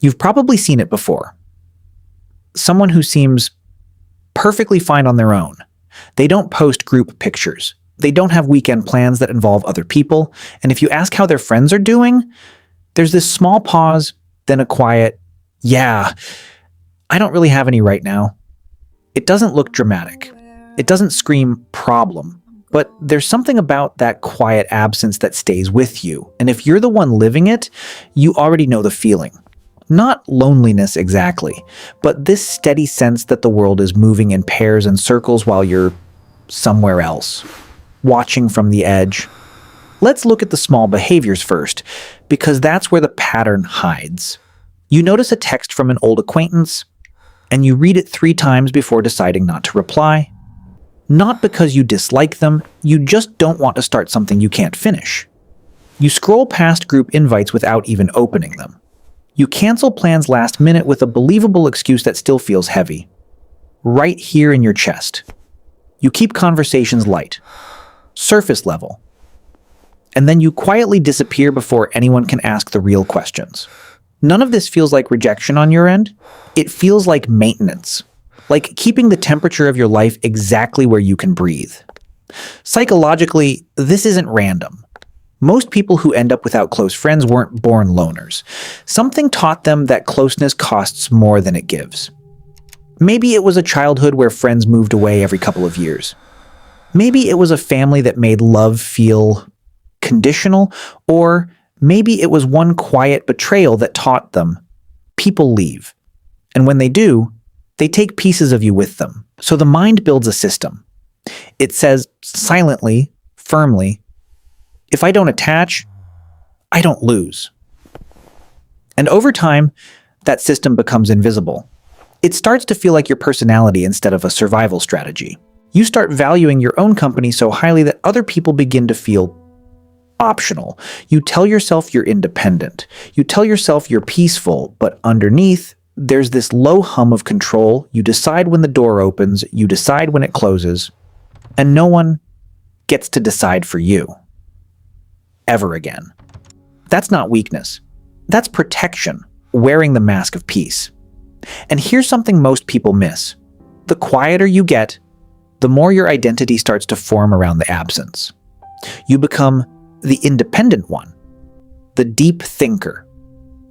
You've probably seen it before. Someone who seems perfectly fine on their own. They don't post group pictures. They don't have weekend plans that involve other people. And if you ask how their friends are doing, there's this small pause, then a quiet, "Yeah, I don't really have any right now." It doesn't look dramatic. It doesn't scream problem. But there's something about that quiet absence that stays with you. And if you're the one living it, you already know the feeling. Not loneliness exactly, but this steady sense that the world is moving in pairs and circles while you're somewhere else, watching from the edge. Let's look at the small behaviors first, because that's where the pattern hides. You notice a text from an old acquaintance, and you read it 3 times before deciding not to reply. Not because you dislike them, you just don't want to start something you can't finish. You scroll past group invites without even opening them. You cancel plans last minute with a believable excuse that still feels heavy. Right here in your chest. You keep conversations light, surface level. And then you quietly disappear before anyone can ask the real questions. None of this feels like rejection on your end. It feels like maintenance. Like keeping the temperature of your life exactly where you can breathe. Psychologically, this isn't random. Most people who end up without close friends weren't born loners. Something taught them that closeness costs more than it gives. Maybe it was a childhood where friends moved away every couple of years. Maybe it was a family that made love feel conditional, or maybe it was one quiet betrayal that taught them people leave. And when they do, they take pieces of you with them. So the mind builds a system. It says silently, firmly, if I don't attach, I don't lose. And over time, that system becomes invisible. It starts to feel like your personality instead of a survival strategy. You start valuing your own company so highly that other people begin to feel optional. You tell yourself you're independent. You tell yourself you're peaceful, but underneath, there's this low hum of control. You decide when the door opens, you decide when it closes, and no one gets to decide for you. Ever again. That's not weakness. That's protection, wearing the mask of peace. And here's something most people miss. The quieter you get, the more your identity starts to form around the absence. You become the independent one, the deep thinker,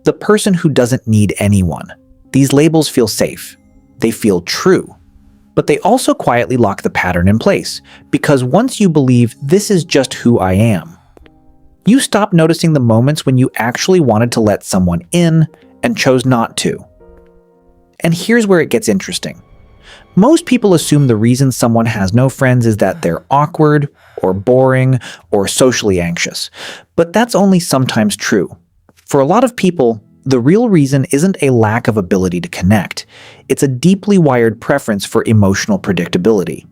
the person who doesn't need anyone. These labels feel safe. They feel true. But they also quietly lock the pattern in place, because once you believe this is just who I am, you stop noticing the moments when you actually wanted to let someone in and chose not to. And here's where it gets interesting. Most people assume the reason someone has no friends is that they're awkward, or boring, or socially anxious. But that's only sometimes true. For a lot of people, the real reason isn't a lack of ability to connect. It's a deeply wired preference for emotional predictability.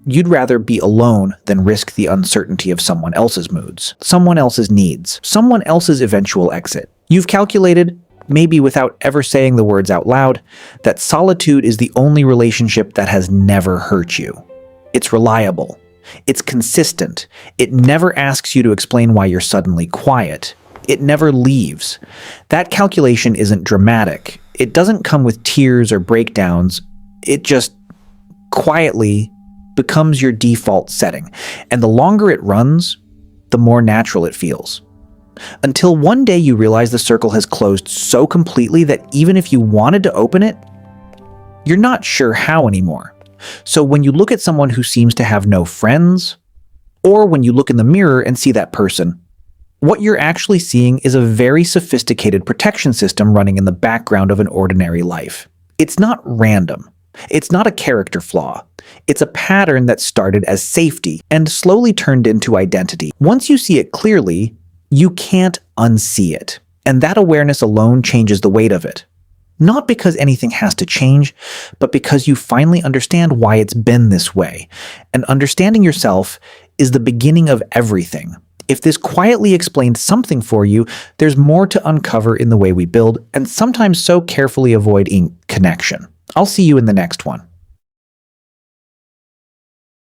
You'd rather be alone than risk the uncertainty of someone else's moods, someone else's needs, someone else's eventual exit. You've calculated, maybe without ever saying the words out loud, that solitude is the only relationship that has never hurt you. It's reliable. It's consistent. It never asks you to explain why you're suddenly quiet. It never leaves. That calculation isn't dramatic. It doesn't come with tears or breakdowns. It just quietly becomes your default setting. And the longer it runs, the more natural it feels. Until one day you realize the circle has closed so completely that even if you wanted to open it, you're not sure how anymore. So when you look at someone who seems to have no friends, or when you look in the mirror and see that person, what you're actually seeing is a very sophisticated protection system running in the background of an ordinary life. It's not random. It's not a character flaw. It's a pattern that started as safety and slowly turned into identity. Once you see it clearly, you can't unsee it. And that awareness alone changes the weight of it. Not because anything has to change, but because you finally understand why it's been this way. And understanding yourself is the beginning of everything. If this quietly explained something for you, there's more to uncover in the way we build and sometimes so carefully avoid connection. I'll see you in the next one.